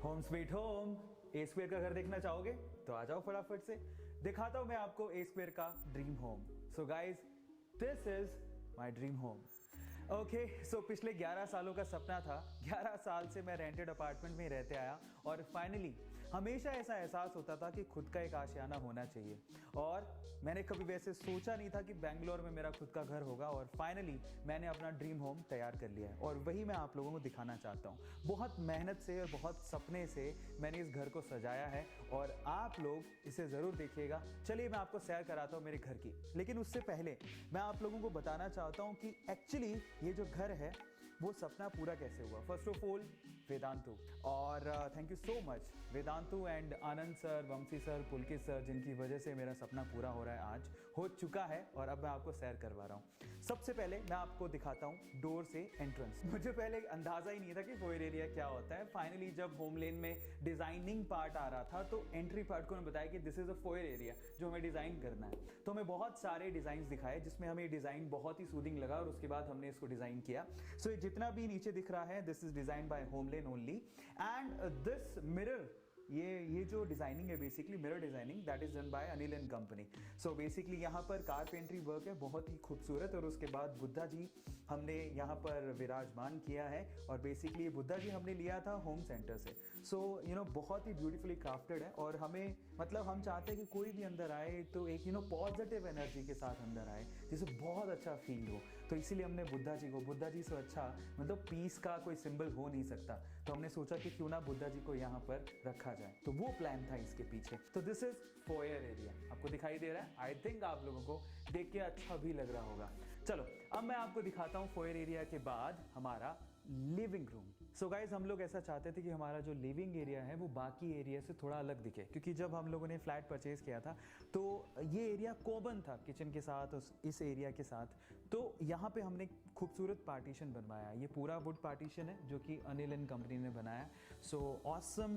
Home sweet home. A square का घर देखना चाहोगे तो आ जाओ फटाफट से, दिखाता हूं मैं आपको ए स्क्वेयर का dream home. So guys, this is my dream home. Okay, so पिछले 11 सालों का सपना था। 11 साल से मैं रेंटेड अपार्टमेंट में रहते आया और फाइनली हमेशा ऐसा एहसास होता था कि खुद का एक आशियाना होना चाहिए। और मैंने कभी वैसे सोचा नहीं था कि बेंगलोर में मेरा खुद का घर होगा, और फाइनली मैंने अपना ड्रीम होम तैयार कर लिया है और वही मैं आप लोगों को दिखाना चाहता हूँ। बहुत मेहनत से और बहुत सपने से मैंने इस घर को सजाया है और आप लोग इसे ज़रूर देखिएगा। चलिए मैं आपको सैर कराता हूँ मेरे घर की, लेकिन उससे पहले मैं आप लोगों को बताना चाहता हूँ कि एक्चुअली ये जो घर है वो सपना पूरा कैसे हुआ। फर्स्ट ऑफ ऑल वेदांतु, और thank you so much Vedantu and Anand sir, Vanshi sir, Pulkit sir, जिनकी वजह से मेरा सपना पूरा हो रहा है, आज हो चुका है और अब मैं आपको सैर करवा रहा हूँ। सबसे पहले मैं आपको दिखाता हूँ डोर से एंट्रेंस। मुझे पहले अंदाजा ही नहीं था कि फोयर एरिया क्या होता है। फाइनली जब होम लेन में डिजाइनिंग पार्ट आ रहा था तो एंट्री पार्ट को उन्होंने बताया कि this is a foyer area जो हमें डिजाइन करना है। तो हमें बहुत सारे डिजाइन दिखाए जिसमें हमें डिजाइन बहुत ही सूदिंग लगा और उसके बाद हमने इसको डिजाइन किया। सो जितना भी नीचे दिख रहा है this is design by HomeLane only, and this mirror, ये जो डिजाइनिंग है basically mirror designing, that is done by Anil and company. So basically यहाँ पर कारपेंट्री वर्क है बहुत ही खूबसूरत, और उसके बाद बुद्धा जी हमने यहाँ पर विराजमान किया है, और बेसिकली ये बुद्धा जी हमने लिया था होम सेंटर से। सो बहुत ही ब्यूटीफुली क्राफ्टेड है, और हमें मतलब हम चाहते हैं कि कोई भी अंदर आए तो एक पॉजिटिव एनर्जी के साथ अंदर आए, जिसे बहुत अच्छा फील हो। तो इसीलिए हमने बुद्धा जी से अच्छा मतलब पीस का कोई सिंबल हो नहीं सकता, तो हमने सोचा कि क्यों ना बुद्धा जी को यहाँ पर रखा जाए। तो वो प्लान था इसके पीछे। तो दिस इज फोयर एरिया, आपको दिखाई दे रहा है। आई थिंक आप लोगों को देख के अच्छा भी लग रहा होगा। चलो अब मैं आपको दिखाता हूँ फोयर एरिया के बाद हमारा लिविंग रूम। सो गाइज, हम लोग ऐसा चाहते थे कि हमारा जो लिविंग एरिया है वो बाकी एरिया से थोड़ा अलग दिखे, क्योंकि जब हम लोगों ने फ्लैट परचेज किया था तो ये एरिया कॉमन था किचन के साथ, इस एरिया के साथ। तो यहाँ पे हमने खूबसूरत पार्टीशन बनवाया। ये पूरा वुड पार्टीशन है जो कि अनिल एंड कंपनी ने बनाया। सो ऑसम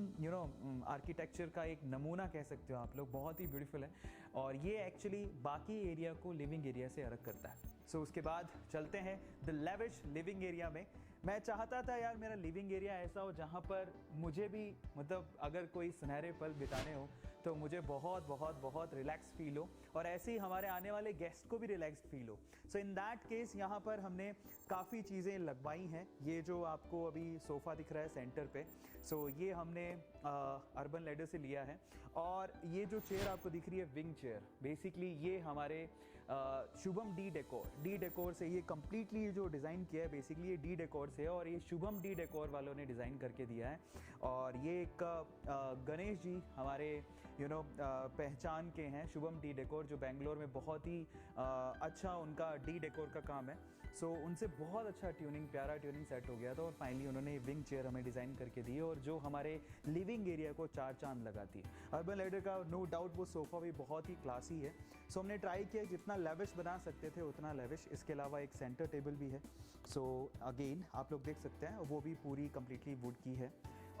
आर्किटेक्चर का एक नमूना कह सकते हो आप लोग, बहुत ही ब्यूटीफुल है, और ये एक्चुअली बाकी एरिया को लिविंग एरिया से अलग करता है। सो उसके बाद चलते हैं द लेविश लिविंग एरिया में। मैं चाहता था यार मेरा लिविंग एरिया ऐसा हो जहाँ पर मुझे भी मतलब अगर कोई सुनहरे पल बिताने हो तो मुझे बहुत बहुत बहुत रिलैक्स फील हो, और ऐसे ही हमारे आने वाले गेस्ट को भी रिलैक्स फील हो। सो इन दैट केस यहाँ पर हमने काफ़ी चीज़ें लगवाई हैं। ये जो आपको अभी सोफ़ा दिख रहा है सेंटर पे, सो ये हमने अर्बन लैडर से लिया है। और ये जो चेयर आपको दिख रही है विंग चेयर, बेसिकली ये हमारे शुभम डी डेकोर से ये कंप्लीटली जो डिज़ाइन किया है, बेसिकली ये डी डेकोर से है, और ये शुभम डी डेकोर वालों ने डिज़ाइन करके दिया है। और ये एक गणेश जी हमारे पहचान के हैं, शुभम डी डेकोर, जो बेंगलोर में बहुत ही अच्छा उनका डी डेकोर का काम है। सो उनसे बहुत अच्छा प्यारा ट्यूनिंग सेट हो गया था, और फाइनली उन्होंने विंग चेयर हमें डिज़ाइन करके दी, और जो हमारे लिविंग एरिया को चार चांद लगाती है। अर्बन लैडर का नो डाउट वो सोफ़ा भी बहुत ही क्लासी है। सो हमने ट्राई किया जितना लेविश बना सकते थे उतना लेविश। इसके अलावा एक सेंटर टेबल भी है। सो अगेन आप लोग देख सकते हैं वो भी पूरी कंप्लीटली वुड की है।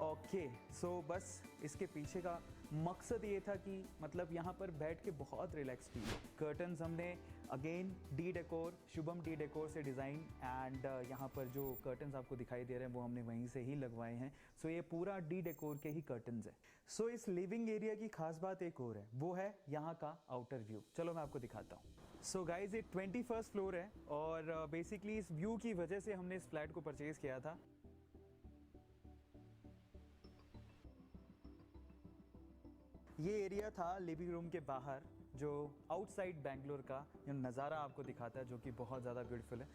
ओके, सो बस इसके पीछे का मकसद ये था कि मतलब यहाँ पर बैठ के बहुत रिलैक्स फील हो। कर्टन्स हमने again D decor, Shubham D decor से डिज़ाइन, एंड यहाँ पर जो कर्टन्स आपको दिखाई दे रहे हैं वो हमने वहीं से ही लगवाए हैं। सो ये पूरा डी डेकोर के ही कर्टन्स है। सो इस लिविंग एरिया की खास बात एक और है, वो है यहाँ का आउटर व्यू। चलो मैं आपको दिखाता हूँ। सो गाइज, ये 21st फ्लोर है, और बेसिकली इस व्यू की वजह से हमने इस फ्लैट को परचेज किया था। ये एरिया था लिविंग रूम के बाहर, जो आउटसाइड बेंगलोर का नज़ारा आपको दिखाता है, जो कि बहुत ज़्यादा ब्यूटीफुल है।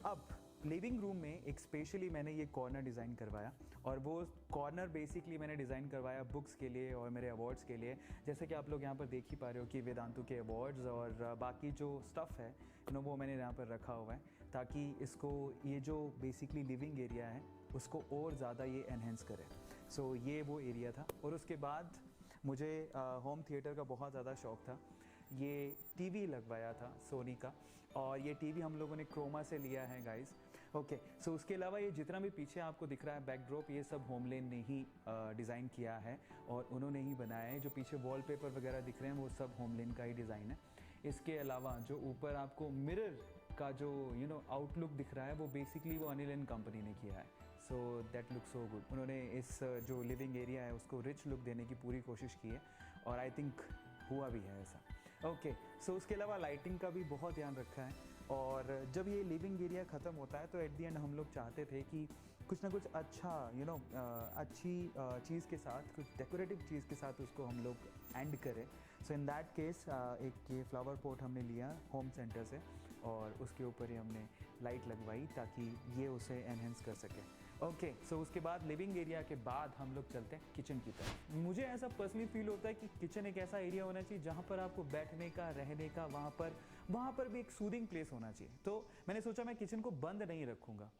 अब लिविंग रूम में एक स्पेशली मैंने ये कॉर्नर डिज़ाइन करवाया, और वो कॉर्नर बेसिकली मैंने डिज़ाइन करवाया बुक्स के लिए और मेरे अवार्ड्स के लिए। जैसे कि आप लोग यहाँ पर देख ही पा रहे हो कि वेदांतु के अवार्ड्स और बाकी जो स्टफ़ है वो मैंने यहाँ पर रखा हुआ है, ताकि इसको ये जो बेसिकली लिविंग एरिया है उसको और ज़्यादा ये एनहेंस करे। सो ये वो एरिया था। और उसके बाद मुझे होम थिएटर का बहुत ज़्यादा शौक़ था। ये टीवी लगवाया था सोनी का, और ये टीवी हम लोगों ने क्रोमा से लिया है गाइस। ओके, सो उसके अलावा ये जितना भी पीछे आपको दिख रहा है बैकड्रॉप, ये सब होमलेन ने ही डिज़ाइन किया है और उन्होंने ही बनाया है। जो पीछे वॉलपेपर वगैरह दिख रहे हैं वो सब होमलेन का ही डिज़ाइन है। इसके अलावा जो ऊपर आपको मिरर का जो आउटलुक दिख रहा है वो बेसिकली वो अनिल एंड कंपनी ने किया है। So that look so good. उन्होंने इस जो लिविंग एरिया है उसको रिच लुक देने की पूरी कोशिश की है और आई थिंक हुआ भी है ऐसा। ओके, सो उसके अलावा लाइटिंग का भी बहुत ध्यान रखा है। और जब ये लिविंग एरिया ख़त्म होता है तो एट द एंड हम लोग चाहते थे कि कुछ ना कुछ अच्छा अच्छी चीज़ के साथ, कुछ डेकोरेटिव चीज़ के साथ उसको हम लोग एंड करें। सो इन दैट केस एक ये फ्लावर पॉट हमने लिया होम सेंटर से और उसके ऊपर ही हमने लाइट लगवाई ताकि ये उसे एनहेंस कर सके। ओके, सो उसके बाद लिविंग एरिया के बाद हम लोग चलते हैं किचन की तरफ। मुझे ऐसा पर्सनली फील होता है कि किचन एक ऐसा एरिया होना चाहिए जहाँ पर आपको बैठने का, रहने का, वहाँ पर भी एक सूदिंग प्लेस होना चाहिए। तो मैंने सोचा मैं किचन को बंद नहीं रखूँगा,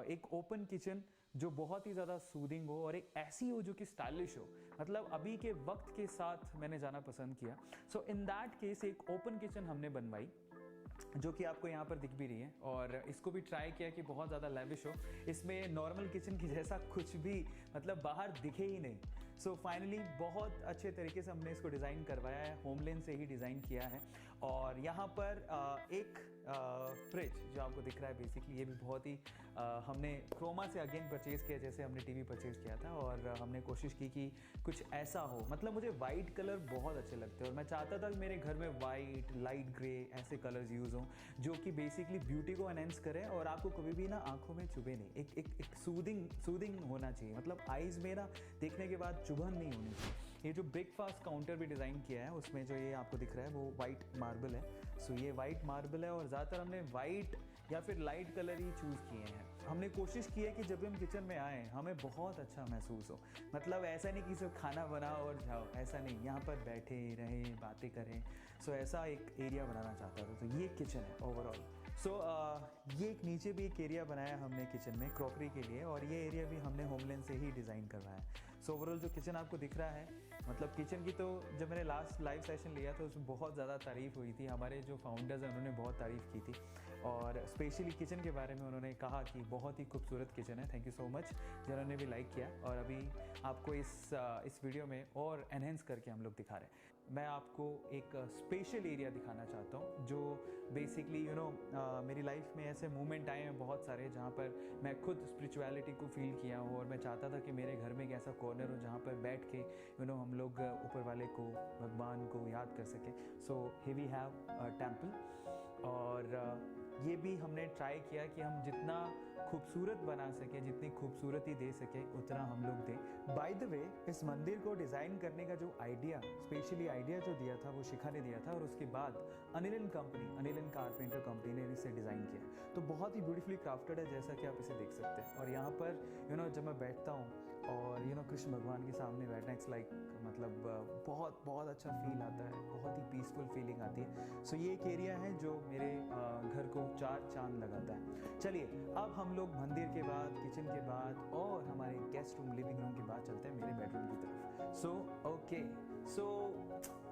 एक ओपन किचन जो बहुत ही ज़्यादा सूदिंग हो और एक ऐसी हो जो कि स्टाइलिश हो, मतलब अभी के वक्त के साथ मैंने जाना पसंद किया। सो इन दैट केस एक ओपन किचन हमने बनवाई जो कि आपको यहाँ पर दिख भी रही है और इसको भी ट्राई किया कि बहुत ज़्यादा लैविश हो। इसमें नॉर्मल किचन की जैसा कुछ भी मतलब बाहर दिखे ही नहीं। सो फाइनली बहुत अच्छे तरीके से हमने इसको डिज़ाइन करवाया है, होमलेन से ही डिज़ाइन किया है। और यहाँ पर एक फ्रिज जो आपको दिख रहा है, बेसिकली ये भी बहुत ही हमने क्रोमा से अगेन परचेज़ किया जैसे हमने टीवी परचेज़ किया था। और हमने कोशिश की कि कुछ ऐसा हो, मतलब मुझे वाइट कलर बहुत अच्छे लगते हैं और मैं चाहता था कि मेरे घर में वाइट, लाइट ग्रे ऐसे कलर्स यूज़ हों जो कि बेसिकली ब्यूटी को एनहेंस करें और आपको कभी भी ना आंखों में चुभे नहीं। एक सूदिंग होना चाहिए, मतलब आइज़ में ना देखने के बाद चुभन नहीं होनी चाहिए। ये जो ब्रेकफास्ट काउंटर भी डिज़ाइन किया है उसमें जो ये आपको दिख रहा है वो वाइट मार्बल है। सो ये वाइट मार्बल है और ज़्यादातर हमने वाइट या फिर लाइट कलर ही चूज़ किए हैं। हमने कोशिश की है कि जब हम किचन में आएँ हमें बहुत अच्छा महसूस हो, मतलब ऐसा नहीं कि सिर्फ खाना बनाओ और जाओ, ऐसा नहीं, यहाँ पर बैठे रहें, बातें करें। सो ऐसा एक एरिया बनाना चाहता था। तो ये किचन है ओवरऑल। सो ये एक नीचे भी एक एरिया बनाया हमने किचन में क्रॉकरी के लिए और ये एरिया भी हमने होमलेन से ही डिज़ाइन करवाया है। सो ओवरऑल जो किचन आपको दिख रहा है, मतलब किचन की तो जब मैंने लास्ट लाइव सेशन लिया था उसमें बहुत ज़्यादा तारीफ़ हुई थी। हमारे जो फाउंडर्स हैं उन्होंने बहुत तारीफ़ की थी और स्पेशली किचन के बारे में उन्होंने कहा कि बहुत ही खूबसूरत किचन है। थैंक यू सो मच जिन्होंने भी लाइक किया। और अभी आपको इस वीडियो में और एनहेंस करके हम लोग दिखा रहे हैं। मैं आपको एक स्पेशल एरिया दिखाना चाहता हूँ जो बेसिकली मेरी लाइफ में ऐसे मोमेंट आए हैं बहुत सारे जहाँ पर मैं खुद स्पिरिचुअलिटी को फील किया हूँ और मैं चाहता था कि मेरे घर में एक ऐसा कॉर्नर हो जहाँ पर बैठ के हम लोग ऊपर वाले को, भगवान को याद कर सकें। So here we have a temple और ये भी हमने ट्राई किया कि हम जितना खूबसूरत बना सके, जितनी खूबसूरती दे सके उतना हम लोग दें। बाय द वे इस मंदिर को डिज़ाइन करने का जो आइडिया, स्पेशली आइडिया जो दिया था वो शिखा ने दिया था और उसके बाद अनिल एंड कारपेंटर कंपनी ने इसे डिज़ाइन किया। तो बहुत ही ब्यूटीफुली क्राफ्टेड है जैसा कि आप इसे देख सकते हैं। और यहाँ पर जब मैं बैठता हूँ और कृष्ण भगवान के सामने बैठना, इट्स लाइक मतलब बहुत बहुत अच्छा फील आता है, बहुत ही पीसफुल फीलिंग आती है। सो ये एक एरिया है जो मेरे घर को 4 चांद लगाता है। चलिए अब हम लोग मंदिर के बाद, किचन के बाद और हमारे गेस्ट रूम, लिविंग रूम के बाद चलते हैं मेरे बेडरूम की तरफ। सो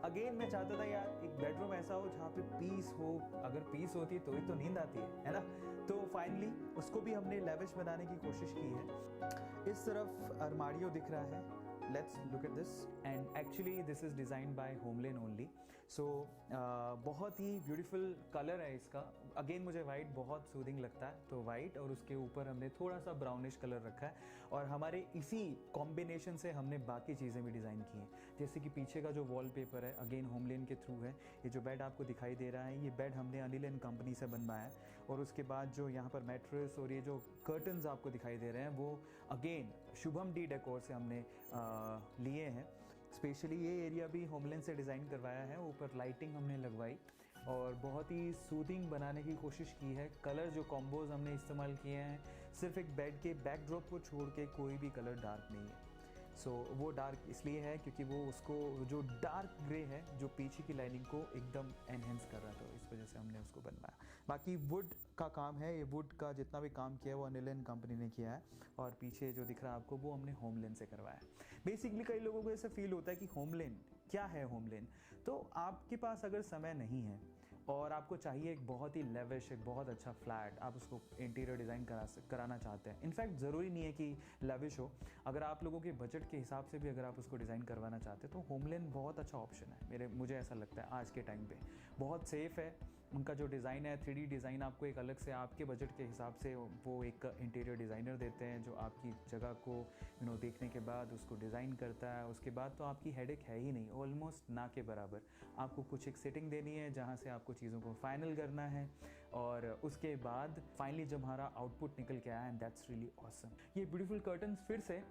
अगेन मैं चाहता था यार एक बेडरूम ऐसा हो जहाँ पे पीस हो। अगर पीस होती तो ही तो नींद आती है ना। तो फाइनली उसको भी हमने लेविश बनाने की कोशिश की है। इस तरफ अरमारियो दिख रहा है, let's look at this and actually this is designed by HomeLane only. So बहुत ही ब्यूटीफुल कलर है इसका। अगेन मुझे वाइट बहुत सूदिंग लगता है तो वाइट, और उसके ऊपर हमने थोड़ा सा ब्राउनिश कलर रखा है और हमारे इसी कॉम्बिनेशन से हमने बाकी चीज़ें भी डिज़ाइन की हैं। जैसे कि पीछे का जो वॉलपेपर है अगेन होमलेन के थ्रू है। ये जो बेड आपको दिखाई दे रहा है ये बेड हमने अनिल एंड कंपनी से बनवाया है। और उसके बाद जो यहाँ पर मैट्रेस और ये जो कर्टन्स आपको दिखाई दे रहे हैं वो अगेन शुभम डी डेकोर से हमने लिए हैं। स्पेशली ये एरिया भी होमलेन से डिज़ाइन करवाया है। ऊपर लाइटिंग हमने लगवाई और बहुत ही सूदिंग बनाने की कोशिश की है। कलर जो कॉम्बोज हमने इस्तेमाल किए हैं, सिर्फ एक बेड के बैकड्रॉप को छोड़ के कोई भी कलर डार्क नहीं है। सो वो डार्क इसलिए है क्योंकि वो उसको जो डार्क ग्रे है जो पीछे की लाइनिंग को एकदम एनहेंस कर रहा था, इस वजह से हमने उसको बनवाया। बाकी वुड का काम है, ये वुड का जितना भी काम किया है वो अनिल एंड कंपनी ने किया है और पीछे जो दिख रहा है आपको वो हमने होमलेन से करवाया है। बेसिकली कई लोगों को ऐसा फील होता है कि होमलेन क्या है। होमलेन तो आपके पास अगर समय नहीं है और आपको चाहिए एक बहुत ही लेविश, एक बहुत अच्छा फ्लैट, आप उसको इंटीरियर डिज़ाइन कराना चाहते हैं। इनफैक्ट ज़रूरी नहीं है कि लेविश हो, अगर आप लोगों के बजट के हिसाब से भी अगर आप उसको डिज़ाइन करवाना चाहते हैं तो होमलेन बहुत अच्छा ऑप्शन है। मुझे ऐसा लगता है आज के टाइम पे बहुत सेफ़ है उनका जो डिज़ाइन है 3D डिज़ाइन आपको एक अलग से आपके बजट के हिसाब से वो एक इंटीरियर डिज़ाइनर देते हैं जो आपकी जगह को देखने के बाद उसको डिज़ाइन करता है। उसके बाद तो आपकी हेडेक है ही नहीं, ऑलमोस्ट ना के बराबर। आपको कुछ एक सेटिंग देनी है जहाँ से आपको चीज़ों को फाइनल करना है, और उसके बाद फाइनली जब हमारा आउटपुट निकल के आया, एंड दैट्स रियली ऑसम। ये ब्यूटीफुल कर्टन्स फिर से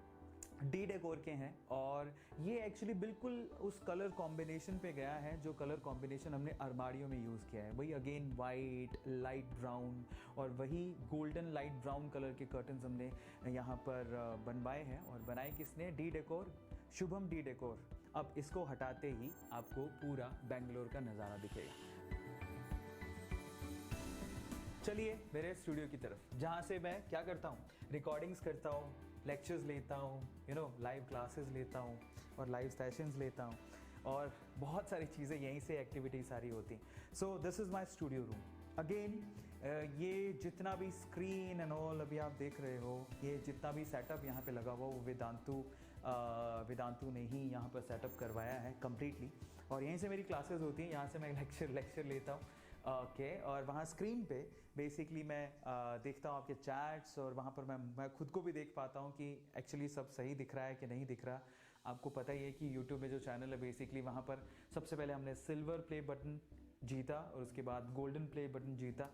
डी डेकोर के हैं, और ये एक्चुअली बिल्कुल उस कलर कॉम्बिनेशन पे गया है जो कलर कॉम्बिनेशन हमने अलमारियों में यूज़ किया है। वही अगेन वाइट, लाइट ब्राउन और वही गोल्डन लाइट ब्राउन कलर के कर्टन्स हमने यहाँ पर बनवाए हैं। और बनाए किसने? D decor, Shubham D decor. अब इसको हटाते ही आपको पूरा बेंगलोर का नज़ारा दिखेगा। चलिए मेरे स्टूडियो की तरफ, जहाँ से मैं क्या करता हूँ, रिकॉर्डिंग्स करता हूँ, लेक्चर्स लेता हूँ, लाइव क्लासेस लेता हूँ और लाइव सेशंस लेता हूँ, और बहुत सारी चीज़ें यहीं से एक्टिविटीज सारी होती हैं। सो this is my studio room. Again ये जितना भी स्क्रीन एंड ऑल अभी आप देख रहे हो, ये जितना भी सेटअप यहाँ पे लगा हुआ वो वेदांतु ने ही यहाँ पर सेटअप करवाया है कम्प्लीटली। और यहीं से मेरी क्लासेस होती हैं, यहाँ से मैं लेक्चर लेता हूँ। ओके और वहाँ स्क्रीन पे बेसिकली मैं देखता हूँ आपके चैट्स, और वहाँ पर मैं खुद को भी देख पाता हूँ कि एक्चुअली सब सही दिख रहा है कि नहीं दिख रहा। आपको पता ही है कि यूट्यूब में जो चैनल है बेसिकली वहाँ पर सबसे पहले हमने सिल्वर प्ले बटन जीता और उसके बाद गोल्डन प्ले बटन जीता।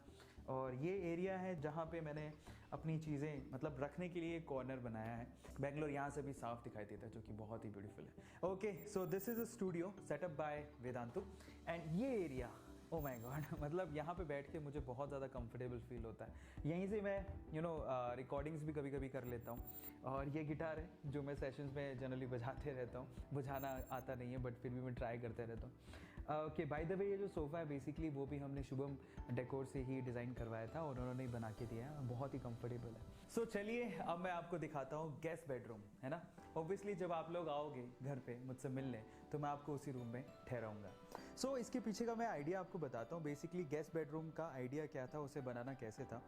और ये एरिया है जहाँ पे मैंने अपनी चीज़ें मतलब रखने के लिए कॉर्नर बनाया है। बेंगलोर यहाँ से भी साफ दिखाई देता है, जो कि बहुत ही ब्यूटीफुल है। Okay so this is a studio setup by Vedantu, and ये एरिया ओ माय गॉड मतलब यहाँ पे बैठ के मुझे बहुत ज़्यादा कंफर्टेबल फील होता है। यहीं से मैं रिकॉर्डिंग्स भी कभी कभी कर लेता हूँ। और ये गिटार है जो मैं सेशंस में जनरली बजाते रहता हूँ, बजाना आता नहीं है बट फिर भी मैं ट्राई करते रहता हूँ। ओके बाय द वे ये जो सोफ़ा है बेसिकली वो भी हमने शुभम डेकोर से ही डिज़ाइन करवाया था और उन्होंने ही बना के दिया है, बहुत ही कंफर्टेबल है। सो चलिए अब मैं आपको दिखाता हूँ गेस्ट बेडरूम, है ना। ऑब्वियसली जब आप लोग आओगे घर पे मुझसे मिलने तो मैं आपको उसी रूम में ठहराऊँगा। सो इसके पीछे का मैं आइडिया आपको बताता हूँ। बेसिकली गेस्ट बेडरूम का आइडिया क्या था, उसे बनाना कैसे था।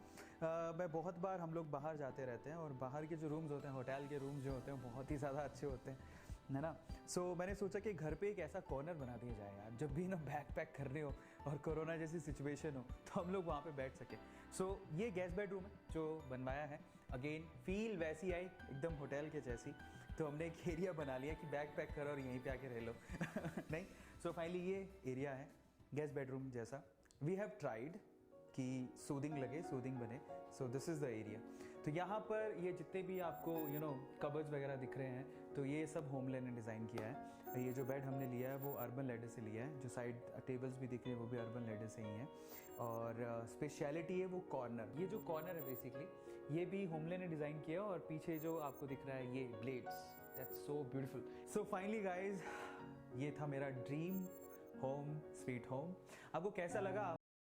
मैं बहुत बार हम लोग बाहर जाते रहते हैं और बाहर के जो रूम्स होते हैं, होटल के रूम्स जो होते हैं बहुत ही ज़्यादा अच्छे होते हैं, है ना। सो मैंने सोचा कि घर पे एक ऐसा कॉर्नर बना दिया जाए यार, जब भी ना बैग पैक करने हो और कोरोना जैसी सिचुएशन हो तो हम लोग वहाँ पे बैठ सकें। सो ये गेस्ट बेडरूम है जो बनवाया है। अगेन फील वैसी आई एकदम होटल के जैसी, तो हमने एक एरिया बना लिया कि बैग पैक करो और यहीं पे आके रह लो नहीं। सो फाइनली ये एरिया है गेस्ट बेडरूम जैसा। वी हैव ट्राइड कि सूदिंग लगे, सूदिंग बने। सो दिस इज़ द एरिया। तो यहाँ पर ये जितने भी आपको कबर्ड्स वगैरह दिख रहे हैं तो ये सब होमले ने डिज़ाइन किया है। ये जो बेड हमने लिया है वो अर्बन लैडर से लिया है, जो साइड टेबल्स भी दिख रहे हैं वो भी अर्बन लैडर से ही हैं। और स्पेशलिटी है वो कॉर्नर, ये जो कॉर्नर है बेसिकली ये भी होमले ने डिज़ाइन किया है। और पीछे जो आपको दिख रहा है ये blades, that's so beautiful. So finally guys ये था मेरा ड्रीम होम स्वीट होम। आपको कैसा लगा?